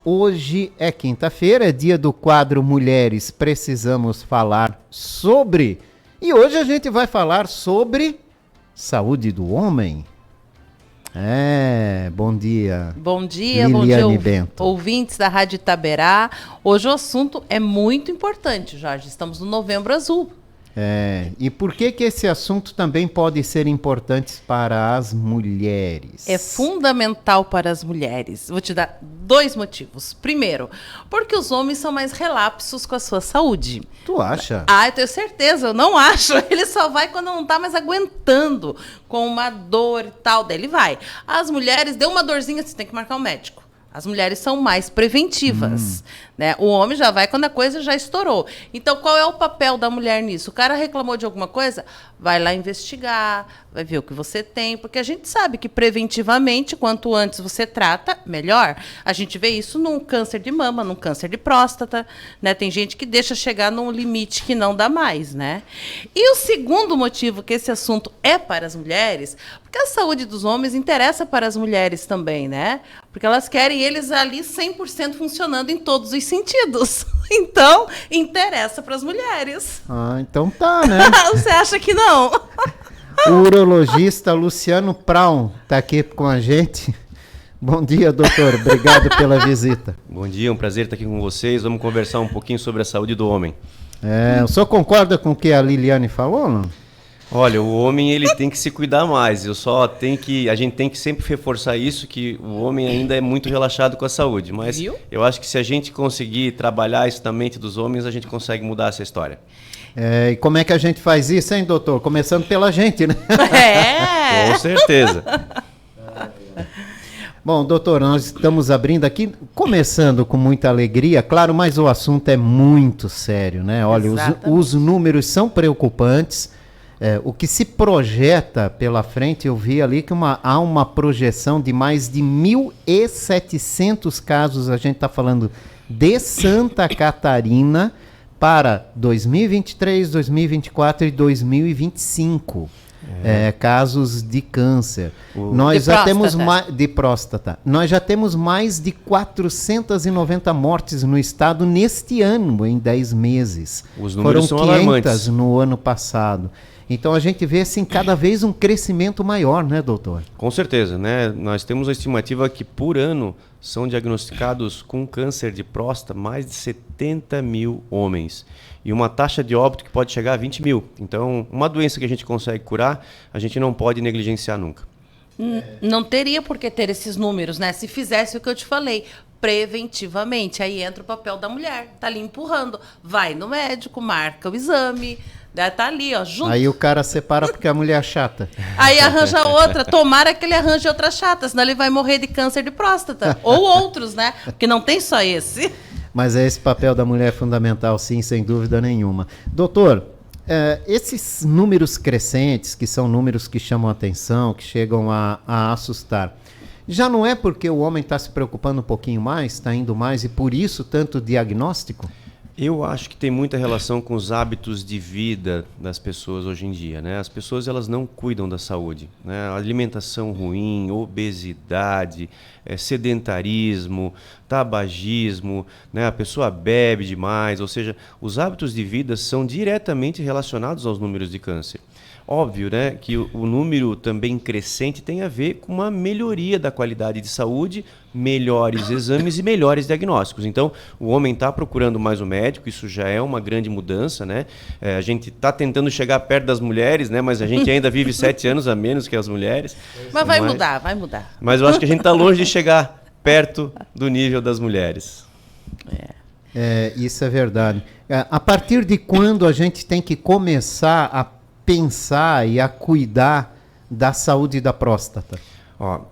Hoje é quinta-feira, é dia do quadro Mulheres Precisamos Falar Sobre. E hoje a gente vai falar sobre saúde do homem. Bom dia. Bom dia, Liliane Bento. Ouvintes da Rádio Itaberá. Hoje o assunto é muito importante, Jorge. Estamos no Novembro Azul. E por que esse assunto também pode ser importante para as mulheres? É fundamental para as mulheres. Vou te dar 2 motivos. Primeiro, porque os homens são mais relapsos com a sua saúde. Tu acha? Eu tenho certeza, eu não acho. Ele só vai quando não está mais aguentando com uma dor e tal, daí ele vai. As mulheres, deu uma dorzinha, você tem que marcar um médico. As mulheres são mais preventivas, né? O homem já vai quando a coisa já estourou. Então, qual é o papel da mulher nisso? O cara reclamou de alguma coisa? Vai lá investigar, vai ver o que você tem, porque a gente sabe que preventivamente, quanto antes você trata, melhor. A gente vê isso num câncer de mama, num câncer de próstata, né? Tem gente que deixa chegar num limite que não dá mais, né? E o segundo motivo que esse assunto é para as mulheres, porque a saúde dos homens interessa para as mulheres também, né? Porque elas querem eles ali 100% funcionando em todos os sentidos. Então, interessa para as mulheres. Então tá, né? Você acha que não? O urologista Luciano Praun está aqui com a gente. Bom dia, doutor. Obrigado pela visita. Bom dia, é um prazer estar aqui com vocês. Vamos conversar um pouquinho sobre a saúde do homem. O senhor concorda com o que a Liliane falou, não? Olha, o homem ele tem que se cuidar mais. A gente tem que sempre reforçar isso, que o homem ainda é muito relaxado com a saúde. Mas eu acho que se a gente conseguir trabalhar isso na mente dos homens, a gente consegue mudar essa história. E como é que a gente faz isso, hein, doutor? Começando pela gente, né? Com certeza. Bom, doutor, nós estamos abrindo aqui, começando com muita alegria, claro, mas o assunto é muito sério, né? Olha, os números são preocupantes. O que se projeta pela frente, eu vi ali que há uma projeção de mais de 1.700 casos, a gente está falando de Santa Catarina, para 2023, 2024 e 2025. Casos de câncer. Nós já temos de próstata. Nós já temos mais de 490 mortes no estado neste ano, em 10 meses. Os números Foram são 500 alarmantes. no ano passado. Então a gente vê assim cada vez um crescimento maior, né, doutor? Com certeza, né? Nós temos a estimativa que por ano são diagnosticados com câncer de próstata mais de 70 mil homens. E uma taxa de óbito que pode chegar a 20 mil. Então, uma doença que a gente consegue curar, a gente não pode negligenciar nunca. Não teria por que ter esses números, né? Se fizesse o que eu te falei, preventivamente. Aí entra o papel da mulher. Tá ali empurrando. Vai no médico, marca o exame. Tá ali, ó, junto. Aí o cara separa porque a mulher é chata. Aí arranja outra. Tomara que ele arranje outra chata, senão ele vai morrer de câncer de próstata. Ou outros, né? Porque não tem só esse. Mas esse papel da mulher é fundamental, sim, sem dúvida nenhuma. Doutor, esses números crescentes, que são números que chamam a atenção, que chegam a assustar, já não é porque o homem está se preocupando um pouquinho mais, está indo mais, e por isso tanto diagnóstico? Eu acho que tem muita relação com os hábitos de vida das pessoas hoje em dia, né? As pessoas elas não cuidam da saúde, né? Alimentação ruim, obesidade, sedentarismo, tabagismo, né? A pessoa bebe demais, ou seja, os hábitos de vida são diretamente relacionados aos números de câncer. Óbvio, né, que o número também crescente tem a ver com uma melhoria da qualidade de saúde, melhores exames e melhores diagnósticos. Então, o homem está procurando mais o médico, isso já é uma grande mudança, né? A gente está tentando chegar perto das mulheres, né? Mas a gente ainda vive 7 anos a menos que as mulheres. Mas vai mudar. Mas eu acho que a gente está longe de chegar perto do nível das mulheres. Isso é verdade. A partir de quando a gente tem que começar a pensar e a cuidar da saúde da próstata?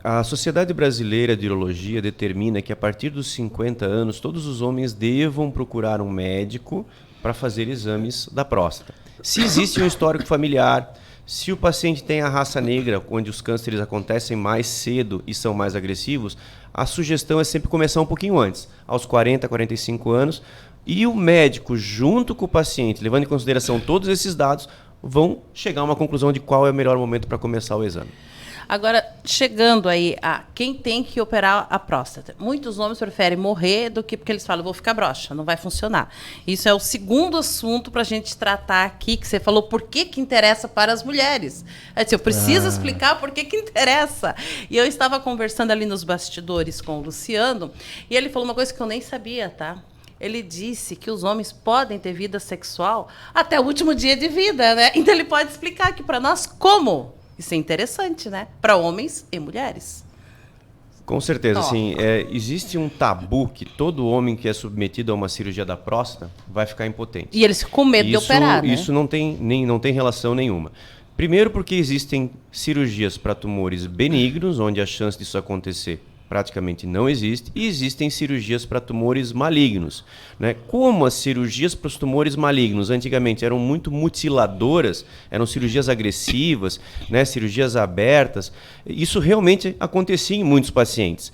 A Sociedade Brasileira de Urologia determina que a partir dos 50 anos todos os homens devam procurar um médico para fazer exames da próstata. Se existe um histórico familiar, se o paciente tem a raça negra, onde os cânceres acontecem mais cedo e são mais agressivos, a sugestão é sempre começar um pouquinho antes, aos 40, 45 anos, e o médico, junto com o paciente, levando em consideração todos esses dados, vão chegar a uma conclusão de qual é o melhor momento para começar o exame. Agora, chegando aí a quem tem que operar a próstata. Muitos homens preferem morrer do que porque eles falam, vou ficar broxa, não vai funcionar. Isso é o segundo assunto para a gente tratar aqui, que você falou, por que interessa para as mulheres? Eu preciso explicar por que interessa. E eu estava conversando ali nos bastidores com o Luciano, e ele falou uma coisa que eu nem sabia, tá? Ele disse que os homens podem ter vida sexual até o último dia de vida, né? Então ele pode explicar aqui para nós como. Isso é interessante, né? Para homens e mulheres. Com certeza, sim. Existe um tabu que todo homem que é submetido a uma cirurgia da próstata vai ficar impotente. E eles com medo de operar, né? Isso não tem relação nenhuma. Primeiro porque existem cirurgias para tumores benignos, onde a chance disso acontecer praticamente não existe, e existem cirurgias para tumores malignos, né? Como as cirurgias para os tumores malignos antigamente eram muito mutiladoras, eram cirurgias agressivas, né? Cirurgias abertas, isso realmente acontecia em muitos pacientes.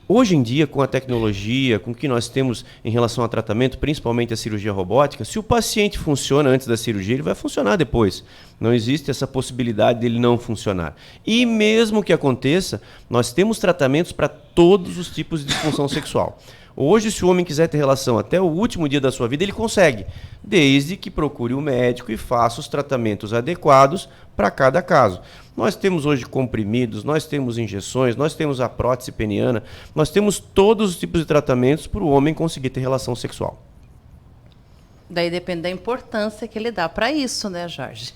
Hoje em dia, com a tecnologia, com o que nós temos em relação ao tratamento, principalmente a cirurgia robótica, se o paciente funciona antes da cirurgia, ele vai funcionar depois. Não existe essa possibilidade dele não funcionar. E mesmo que aconteça, nós temos tratamentos para todos os tipos de disfunção sexual. Hoje, se o homem quiser ter relação até o último dia da sua vida, ele consegue, desde que procure o médico e faça os tratamentos adequados para cada caso. Nós temos hoje comprimidos, nós temos injeções, nós temos a prótese peniana, nós temos todos os tipos de tratamentos para o homem conseguir ter relação sexual. Daí depende da importância que ele dá para isso, né, Jorge?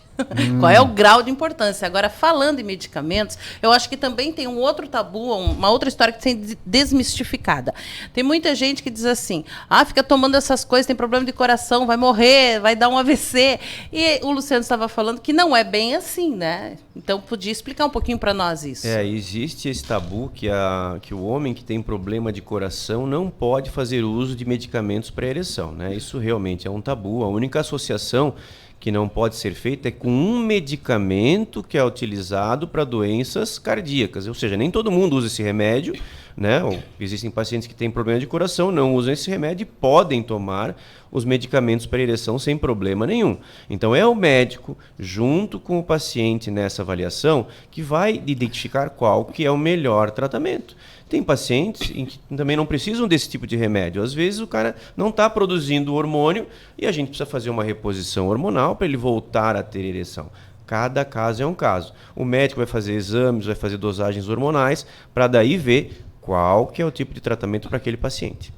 Qual é o grau de importância? Agora, falando em medicamentos, eu acho que também tem um outro tabu, uma outra história que tem que ser desmistificada. Tem muita gente que diz assim, fica tomando essas coisas, tem problema de coração, vai morrer, vai dar um AVC. E o Luciano estava falando que não é bem assim, né? Então, podia explicar um pouquinho para nós isso. Existe esse tabu que o homem que tem problema de coração não pode fazer uso de medicamentos para ereção, né? Isso realmente é um tabu. A única associação que não pode ser feita é com um medicamento que é utilizado para doenças cardíacas. Ou seja, nem todo mundo usa esse remédio, né? Existem pacientes que têm problema de coração, não usam esse remédio e podem tomar os medicamentos para ereção sem problema nenhum. Então é o médico, junto com o paciente nessa avaliação, que vai identificar qual que é o melhor tratamento. Tem pacientes em que também não precisam desse tipo de remédio. Às vezes o cara não está produzindo hormônio e a gente precisa fazer uma reposição hormonal para ele voltar a ter ereção. Cada caso é um caso. O médico vai fazer exames, vai fazer dosagens hormonais para daí ver qual que é o tipo de tratamento para aquele paciente.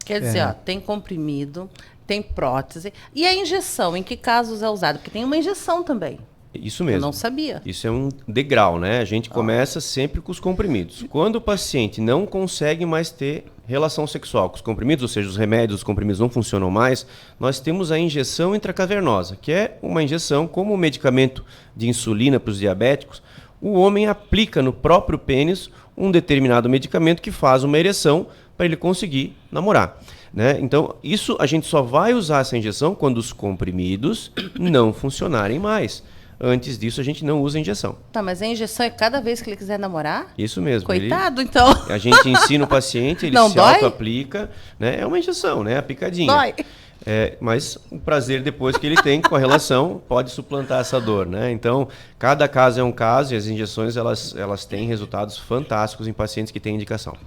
Quer dizer, tem comprimido, tem prótese. E a injeção, em que casos é usado? Porque tem uma injeção também. Isso mesmo. Eu não sabia. Isso é um degrau, né? A gente começa sempre com os comprimidos. Quando o paciente não consegue mais ter relação sexual com os comprimidos, ou seja, os remédios, os comprimidos não funcionam mais, nós temos a injeção intracavernosa, que é uma injeção como o medicamento de insulina para os diabéticos. O homem aplica no próprio pênis um determinado medicamento que faz uma ereção para ele conseguir namorar, né? Então, isso a gente só vai usar essa injeção quando os comprimidos não funcionarem mais. Antes disso, a gente não usa injeção. Tá, mas a injeção é cada vez que ele quiser namorar? Isso mesmo. Coitado, então. A gente ensina o paciente, ele não se dói? Auto-aplica, né? É uma injeção, né? A picadinha. Dói. Mas o prazer depois que ele tem com a relação pode suplantar essa dor, né? Então, cada caso é um caso e as injeções elas têm resultados fantásticos em pacientes que têm indicação.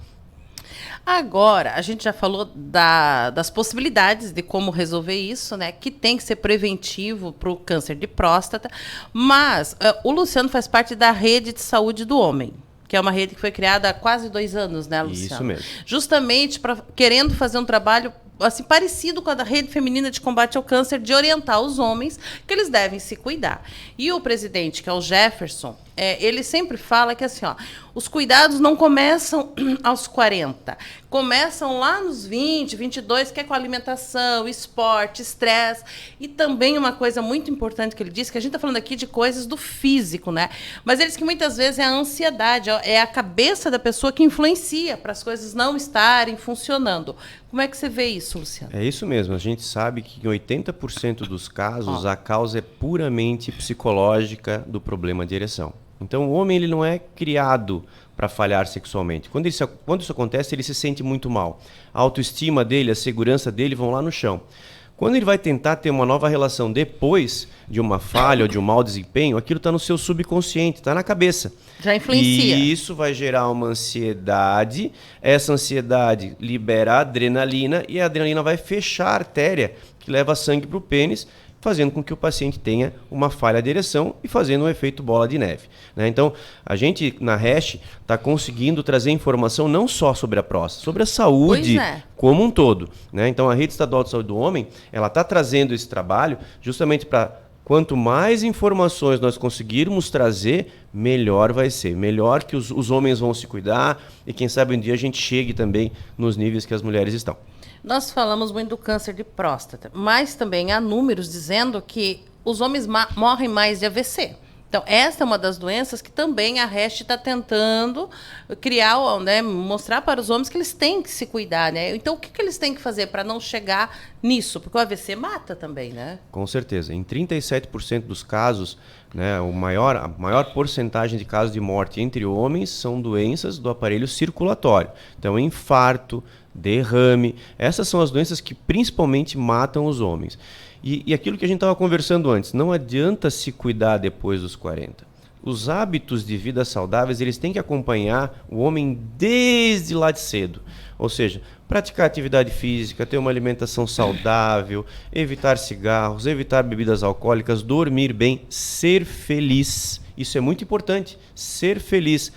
Agora, a gente já falou das possibilidades de como resolver isso, né? Que tem que ser preventivo para o câncer de próstata. Mas o Luciano faz parte da Rede de Saúde do Homem, que é uma rede que foi criada há quase 2 anos, né, Luciano? Isso mesmo. Justamente querendo fazer um trabalho assim, parecido com a da Rede Feminina de Combate ao Câncer, de orientar os homens que eles devem se cuidar. E o presidente, que é o Jefferson, ele sempre fala que assim, os cuidados não começam aos 40, começam lá nos 20, 22, que é com alimentação, esporte, estresse, e também uma coisa muito importante que ele disse, que a gente está falando aqui de coisas do físico, né? Mas ele diz que muitas vezes é a ansiedade, é a cabeça da pessoa que influencia para as coisas não estarem funcionando. Como é que você vê isso, Luciano? É isso mesmo, a gente sabe que em 80% dos casos a causa é puramente psicológica do problema de ereção. Então, o homem ele não é criado para falhar sexualmente. Quando isso acontece, ele se sente muito mal. A autoestima dele, a segurança dele vão lá no chão. Quando ele vai tentar ter uma nova relação depois de uma falha ou de um mau desempenho, aquilo está no seu subconsciente, está na cabeça. Já influencia. E isso vai gerar uma ansiedade, essa ansiedade libera adrenalina e a adrenalina vai fechar a artéria que leva sangue para o pênis, fazendo com que o paciente tenha uma falha de ereção e fazendo um efeito bola de neve, né? Então, a gente na Hash está conseguindo trazer informação não só sobre a próstata, sobre a saúde como um todo, né? Então, a Rede Estadual de Saúde do Homem, ela está trazendo esse trabalho justamente para quanto mais informações nós conseguirmos trazer, melhor vai ser. Melhor que os homens vão se cuidar e quem sabe um dia a gente chegue também nos níveis que as mulheres estão. Nós falamos muito do câncer de próstata, mas também há números dizendo que os homens morrem mais de AVC. Então, essa é uma das doenças que também a Hash está tentando criar, né, mostrar para os homens que eles têm que se cuidar, né? Então, o que eles têm que fazer para não chegar nisso? Porque o AVC mata também, né? Com certeza. Em 37% dos casos, né, a maior porcentagem de casos de morte entre homens são doenças do aparelho circulatório. Então, infarto, derrame, essas são as doenças que principalmente matam os homens. E aquilo que a gente estava conversando antes, não adianta se cuidar depois dos 40. Os hábitos de vida saudáveis, eles têm que acompanhar o homem desde lá de cedo. Ou seja, praticar atividade física, ter uma alimentação saudável, evitar cigarros, evitar bebidas alcoólicas, dormir bem, ser feliz. Isso é muito importante, ser feliz.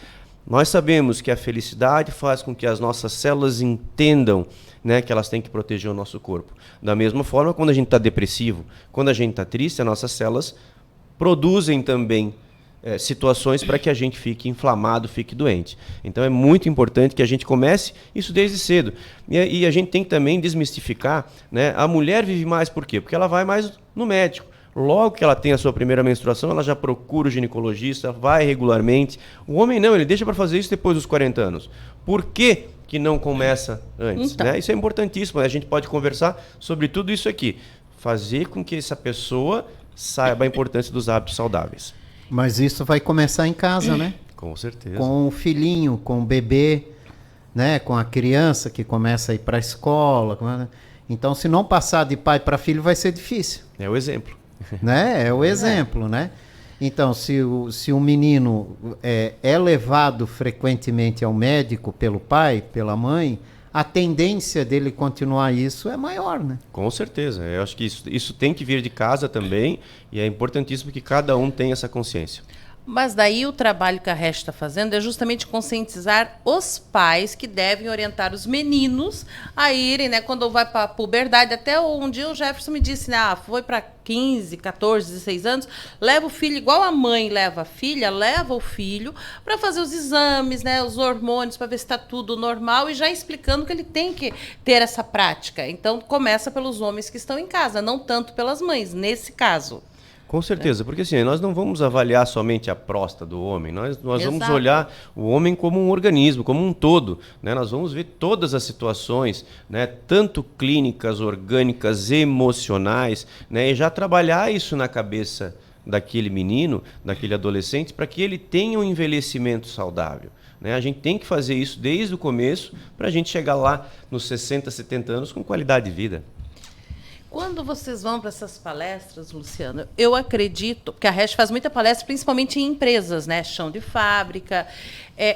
Nós sabemos que a felicidade faz com que as nossas células entendam, né, que elas têm que proteger o nosso corpo. Da mesma forma, quando a gente está depressivo, quando a gente está triste, as nossas células produzem também situações para que a gente fique inflamado, fique doente. Então é muito importante que a gente comece isso desde cedo. E a gente tem que também desmistificar, né? A mulher vive mais por quê? Porque ela vai mais no médico. Logo que ela tem a sua primeira menstruação, ela já procura o ginecologista, vai regularmente. O homem não, ele deixa para fazer isso depois dos 40 anos. Por quê que não começa antes? Então. Né? Isso é importantíssimo, né? A gente pode conversar sobre tudo isso aqui. Fazer com que essa pessoa saiba a importância dos hábitos saudáveis. Mas isso vai começar em casa, né? Com certeza. Com o filhinho, com o bebê, né? Com a criança que começa a ir para a escola. Então, se não passar de pai para filho, vai ser difícil. É o exemplo. Né? É o exemplo, né? Então, se o menino é levado frequentemente ao médico pelo pai, pela mãe, a tendência dele continuar isso é maior, né? Com certeza. Eu acho que isso tem que vir de casa também e é importantíssimo que cada um tenha essa consciência. Mas daí o trabalho que a Hash está fazendo é justamente conscientizar os pais que devem orientar os meninos a irem, né, quando vai para a puberdade. Até um dia o Jefferson me disse, né, foi para 15, 14, 16 anos, leva o filho, igual a mãe leva a filha, leva o filho para fazer os exames, né, os hormônios, para ver se está tudo normal e já explicando que ele tem que ter essa prática. Então começa pelos homens que estão em casa, não tanto pelas mães, nesse caso. Com certeza, porque assim, nós não vamos avaliar somente a próstata do homem, nós vamos olhar o homem como um organismo, como um todo, né? Nós vamos ver todas as situações, né? Tanto clínicas, orgânicas, emocionais, né? E já trabalhar isso na cabeça daquele menino, daquele adolescente, para que ele tenha um envelhecimento saudável. Né? A gente tem que fazer isso desde o começo para a gente chegar lá nos 60, 70 anos com qualidade de vida. Quando vocês vão para essas palestras, Luciano, eu acredito que a Hash faz muita palestra, principalmente em empresas, né? Chão de fábrica.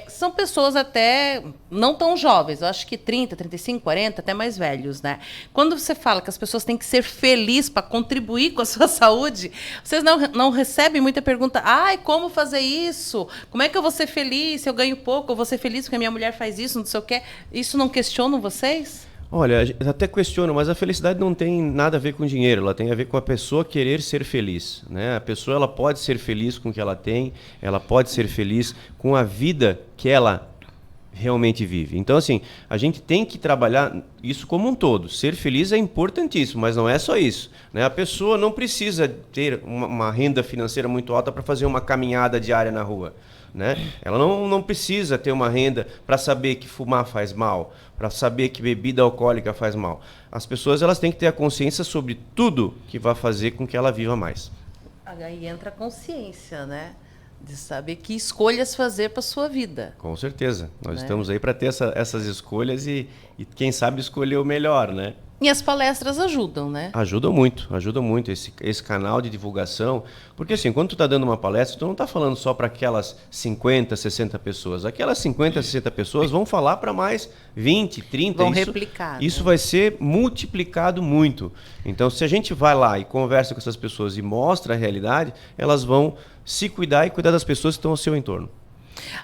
São pessoas até não tão jovens, eu acho que 30, 35, 40, até mais velhos, né? Quando você fala que as pessoas têm que ser felizes para contribuir com a sua saúde, vocês não recebem muita pergunta, como fazer isso? Como é que eu vou ser feliz se eu ganho pouco? Eu vou ser feliz porque a minha mulher faz isso, não sei o quê. Isso não questionam vocês? Olha, até questiono, mas a felicidade não tem nada a ver com dinheiro, ela tem a ver com a pessoa querer ser feliz, né? A pessoa ela pode ser feliz com o que ela tem, ela pode ser feliz com a vida que ela realmente vive. Então, assim, a gente tem que trabalhar isso como um todo. Ser feliz é importantíssimo, mas não é só isso, né? A pessoa não precisa ter uma renda financeira muito alta para fazer uma caminhada diária na rua. Né? Ela não precisa ter uma renda para saber que fumar faz mal, para saber que bebida alcoólica faz mal. As pessoas elas têm que ter a consciência sobre tudo que vai fazer com que ela viva mais. Aí entra a consciência, né? De saber que escolhas fazer para a sua vida. Com certeza. Nós estamos aí para ter essas escolhas e quem sabe escolher o melhor, né? E as palestras ajudam, né? Ajuda muito esse canal de divulgação, porque assim, quando tu está dando uma palestra, tu não está falando só para aquelas 50, 60 pessoas. Aquelas 50, 60 pessoas vão falar para mais 20, 30. Vão replicar. Isso vai ser multiplicado muito. Então, se a gente vai lá e conversa com essas pessoas e mostra a realidade, elas vão se cuidar e cuidar das pessoas que estão ao seu entorno.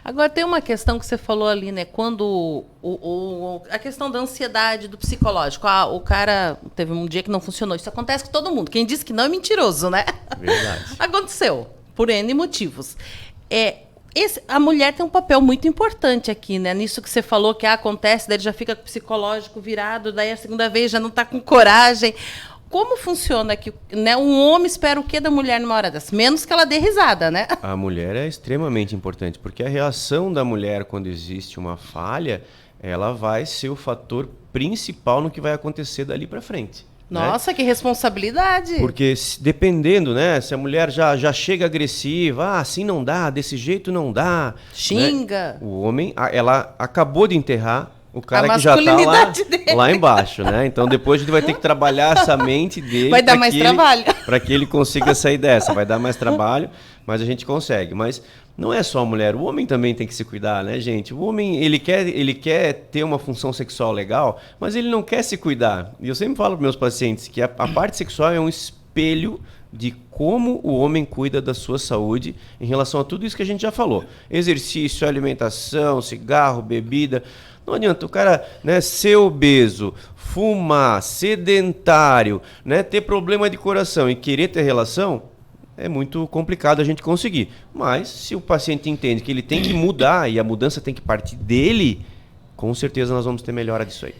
Agora, tem uma questão que você falou ali, né? Quando a questão da ansiedade, do psicológico. O cara teve um dia que não funcionou. Isso acontece com todo mundo. Quem disse que não é mentiroso, né? Verdade. Aconteceu, por N motivos. A mulher tem um papel muito importante aqui, né? Nisso que você falou que acontece, daí ele já fica com o psicológico virado, daí a segunda vez já não está com coragem. Como funciona aqui, né? Um homem espera o que da mulher numa hora dessa? Menos que ela dê risada, né? A mulher é extremamente importante, porque a reação da mulher quando existe uma falha, ela vai ser o fator principal no que vai acontecer dali para frente. Nossa, né? Que responsabilidade! Porque dependendo, né? Se a mulher já chega agressiva, assim não dá, desse jeito não dá. Xinga. Né? O homem, ela acabou de enterrar o cara que já está lá embaixo, né? Então depois a gente vai ter que trabalhar essa mente dele. Vai dar mais trabalho. Para que ele consiga sair dessa. Vai dar mais trabalho, mas a gente consegue. Mas não é só a mulher, o homem também tem que se cuidar, né, gente? O homem, ele quer ter uma função sexual legal, mas ele não quer se cuidar. E eu sempre falo para meus pacientes que a parte sexual é um espelho de como o homem cuida da sua saúde em relação a tudo isso que a gente já falou. Exercício, alimentação, cigarro, bebida. Não adianta o cara, né, ser obeso, fumar, sedentário, né, ter problema de coração e querer ter relação, é muito complicado a gente conseguir. Mas se o paciente entende que ele tem que mudar e a mudança tem que partir dele, com certeza nós vamos ter melhora disso aí.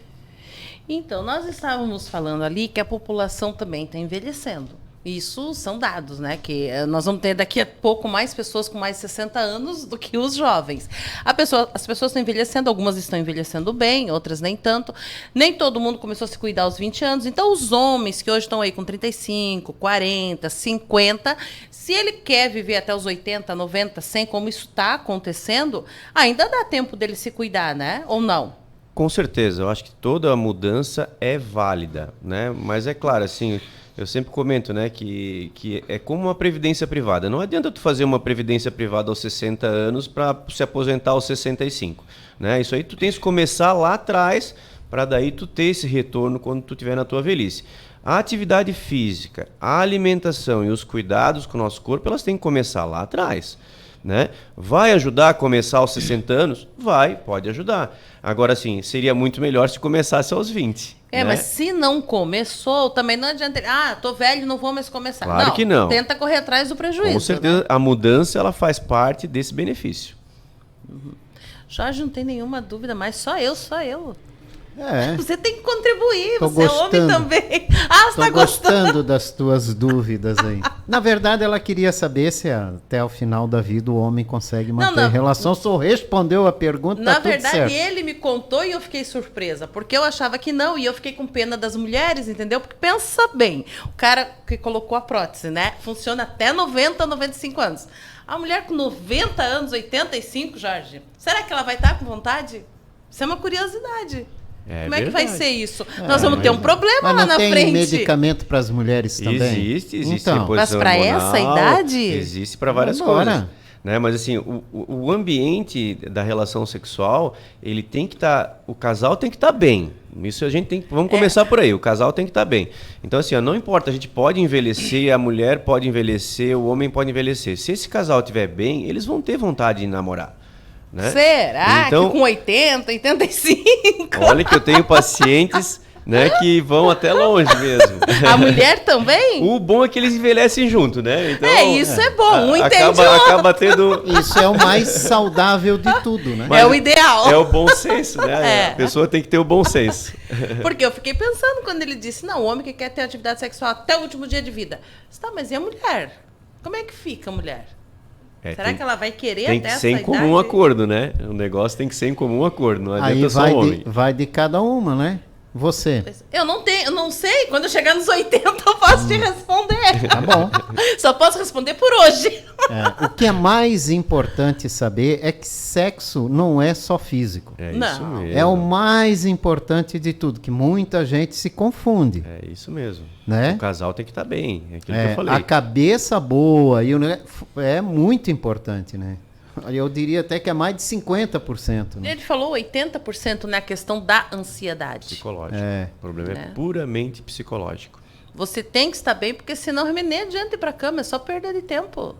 Então, nós estávamos falando ali que a população também está envelhecendo. Isso são dados, né? Que nós vamos ter daqui a pouco mais pessoas com mais de 60 anos do que os jovens. As pessoas estão envelhecendo, algumas estão envelhecendo bem, outras nem tanto. Nem todo mundo começou a se cuidar aos 20 anos. Então, os homens que hoje estão aí com 35, 40, 50, se ele quer viver até os 80, 90, 100, como isso está acontecendo, ainda dá tempo dele se cuidar, né? Ou não? Com certeza. Eu acho que toda mudança é válida, né? Mas é claro, assim... Eu sempre comento, né, que é como uma previdência privada. Não adianta tu fazer uma previdência privada aos 60 anos para se aposentar aos 65. Né? Isso aí tu tens que começar lá atrás para daí tu ter esse retorno quando tu estiver na tua velhice. A atividade física, a alimentação e os cuidados com o nosso corpo, elas têm que começar lá atrás. Né? Vai ajudar a começar aos 60 anos? Vai, pode ajudar. Agora, sim, seria muito melhor se começasse aos 20. Né? Mas se não começou, também não adianta. Tô velho, não vou mais começar. Claro que não. Tenta correr atrás do prejuízo. Com certeza, né? A mudança ela faz parte desse benefício. Uhum. Jorge, não tem nenhuma dúvida, mas só eu. Você tem que contribuir, Tô você gostando. é homem também. Você Tô tá gostando das tuas dúvidas aí. Na verdade, ela queria saber se até o final da vida o homem consegue manter relação. Só respondeu a pergunta, na tá tudo verdade, certo. ele me contou e eu fiquei surpresa, porque eu achava que não, e eu fiquei com pena das mulheres, entendeu? Porque pensa bem, o cara que colocou a prótese, né, funciona até 90, 95 anos. A mulher com 90 anos, 85, Jorge, será que ela vai estar com vontade? Isso é uma curiosidade. Como é que vai ser isso? Nós vamos ter um problema lá na frente. Mas não tem medicamento para as mulheres também? Existe então, mas para essa idade? Existe para várias coisas. Né? Mas assim, o ambiente da relação sexual, ele tem que estar... o casal tem que estar bem. Isso a gente tem que... Vamos começar por aí. O casal tem que estar bem. Então assim, não importa, a gente pode envelhecer, a mulher pode envelhecer, o homem pode envelhecer. Se esse casal estiver bem, eles vão ter vontade de namorar. Né? Será então, que com 80, 85? Olha que eu tenho pacientes, né, que vão até longe mesmo. A mulher também? O bom é que eles envelhecem junto, né? Então, isso é bom, um entende o outro. Acaba tendo... Isso é o mais saudável de tudo, né? Mas é o ideal. É o bom senso, né? A pessoa tem que ter o bom senso. Porque eu fiquei pensando quando ele disse, não, o homem que quer ter atividade sexual até o último dia de vida. Tá, mas e a mulher? Como é que fica a mulher? Será que ela vai querer até essa idade? Tem que ser em comum acordo, né? O negócio tem que ser em comum acordo, não adianta aí só o homem. Vai de cada uma, né? Você. Eu não sei. Quando eu chegar nos 80, eu posso te responder. Tá bom. Só posso responder por hoje. O que é mais importante saber é que sexo não é só físico. É Não. isso mesmo. É o mais importante de tudo, que muita gente se confunde. É isso mesmo. Né? O casal tem que estar bem. É aquilo que eu falei. A cabeça boa é muito importante, né? Eu diria até que é mais de 50%. Né? Ele falou 80% na questão da ansiedade. Psicológico. O problema é puramente psicológico. Você tem que estar bem, porque senão nem adianta ir pra cama, é só perda de tempo.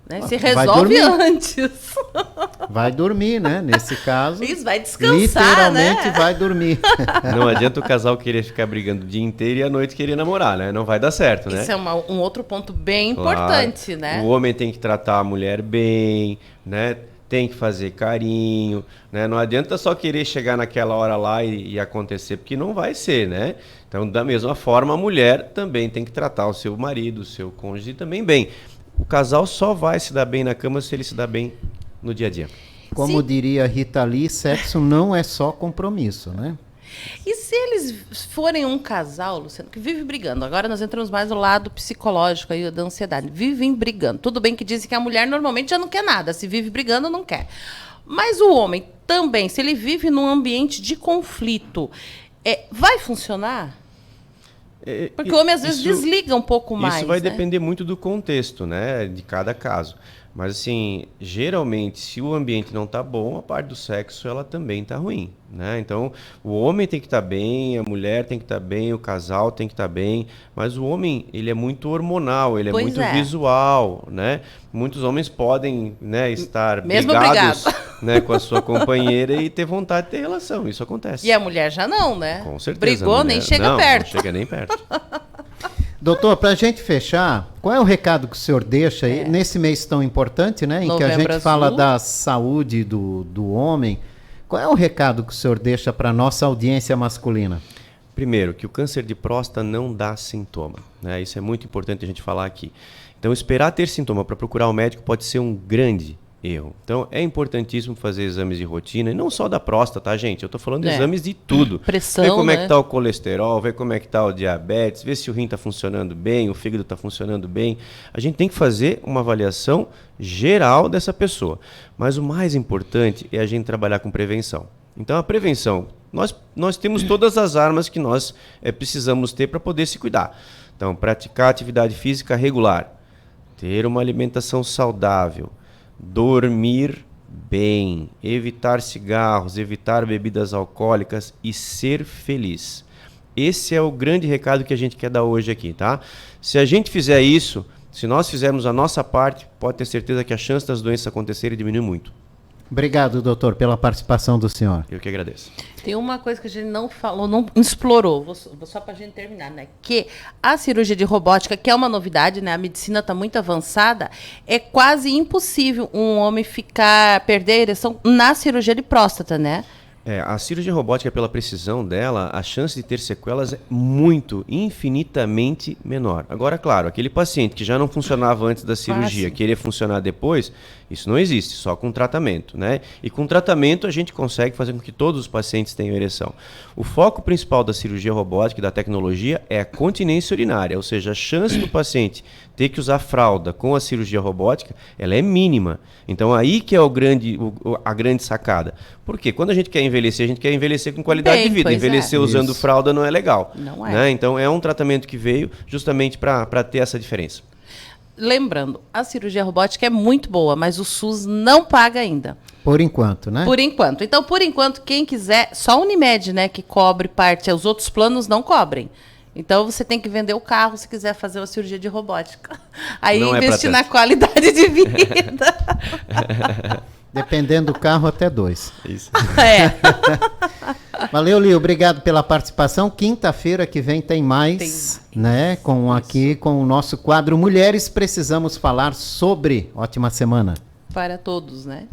Né? Se Vai resolve dormir. antes. Vai dormir, né? Nesse caso, Isso, vai descansar, literalmente né? vai dormir. Não adianta o casal querer ficar brigando o dia inteiro e à noite querer namorar, né? Não vai dar certo, né? Isso é um outro ponto bem Claro. importante, né? O homem tem que tratar a mulher bem, né? Tem que fazer carinho, né? Não adianta só querer chegar naquela hora lá e acontecer, porque não vai ser, né? Então, da mesma forma, a mulher também tem que tratar o seu marido, o seu cônjuge também bem. O casal só vai se dar bem na cama se ele se dá bem no dia a dia. Como Sim. diria Rita Lee, sexo não é só compromisso, né? E se eles forem um casal, Luciano, que vive brigando, agora nós entramos mais no lado psicológico aí da ansiedade, vivem brigando. Tudo bem que dizem que a mulher normalmente já não quer nada, se vive brigando, não quer. Mas o homem também, se ele vive num ambiente de conflito, vai funcionar? Porque o homem às vezes desliga um pouco mais. Isso vai né? depender muito do contexto, né? De cada caso. Mas assim, geralmente, se o ambiente não está bom, a parte do sexo ela também está ruim, né? Então, o homem tem que estar bem, a mulher tem que estar bem, o casal tem que estar bem, mas o homem, ele é muito hormonal, ele é muito visual, né? Muitos homens podem, né, estar mesmo brigados, né, com a sua companheira e ter vontade de ter relação, isso acontece. E a mulher já não, né? Com certeza. Brigou, nem chega perto. Não chega nem perto. Doutor, para a gente fechar, qual é o recado que o senhor deixa aí, nesse mês tão importante, né? Em que a Novembro gente fala Azul. da saúde do homem. Qual é o recado que o senhor deixa para a nossa audiência masculina? Primeiro, que o câncer de próstata não dá sintoma, né? Isso é muito importante a gente falar aqui. Então, esperar ter sintoma para procurar o médico pode ser um grande erro. Então, é importantíssimo fazer exames de rotina, e não só da próstata, tá, gente? Eu estou falando de exames de tudo. Pressão, ver como é que né? está o colesterol, ver como é que está o diabetes, ver se o rim está funcionando bem, o fígado está funcionando bem. A gente tem que fazer uma avaliação geral dessa pessoa. Mas o mais importante é a gente trabalhar com prevenção. Então, a prevenção, nós temos todas as armas que nós precisamos ter para poder se cuidar. Então, praticar atividade física regular, ter uma alimentação saudável, dormir bem, evitar cigarros, evitar bebidas alcoólicas e ser feliz. Esse é o grande recado que a gente quer dar hoje aqui, tá? Se a gente fizer isso, se nós fizermos a nossa parte, pode ter certeza que a chance das doenças acontecerem diminui muito. Obrigado, doutor, pela participação do senhor. Eu que agradeço. Tem uma coisa que a gente não falou, não explorou, vou só para a gente terminar, né? Que a cirurgia de robótica, que é uma novidade, né? A medicina está muito avançada, é quase impossível um homem perder a ereção na cirurgia de próstata, né? A cirurgia robótica, pela precisão dela, a chance de ter sequelas é muito, infinitamente menor. Agora, claro, aquele paciente que já não funcionava antes da cirurgia, querer funcionar depois, isso não existe, só com tratamento, né? E com tratamento a gente consegue fazer com que todos os pacientes tenham ereção. O foco principal da cirurgia robótica e da tecnologia é a continência urinária, ou seja, a chance do paciente ter que usar fralda com a cirurgia robótica, ela é mínima. Então aí que é a grande sacada. Porque quando a gente quer envelhecer com qualidade de vida. Envelhecer usando fralda não é legal. Não é. Né? Então é um tratamento que veio justamente para ter essa diferença. Lembrando, a cirurgia robótica é muito boa, mas o SUS não paga ainda. Por enquanto, né? Por enquanto. Então, por enquanto, quem quiser, só a Unimed, né, que cobre parte, os outros planos não cobrem. Então, você tem que vender o carro se quiser fazer uma cirurgia de robótica. Aí, Não investir na qualidade de vida. Dependendo do carro, até 2. Isso. Valeu, Lio. Obrigado pela participação. Quinta-feira que vem tem mais, né? Com o nosso quadro Mulheres Precisamos Falar Sobre. Ótima semana. Para todos, né?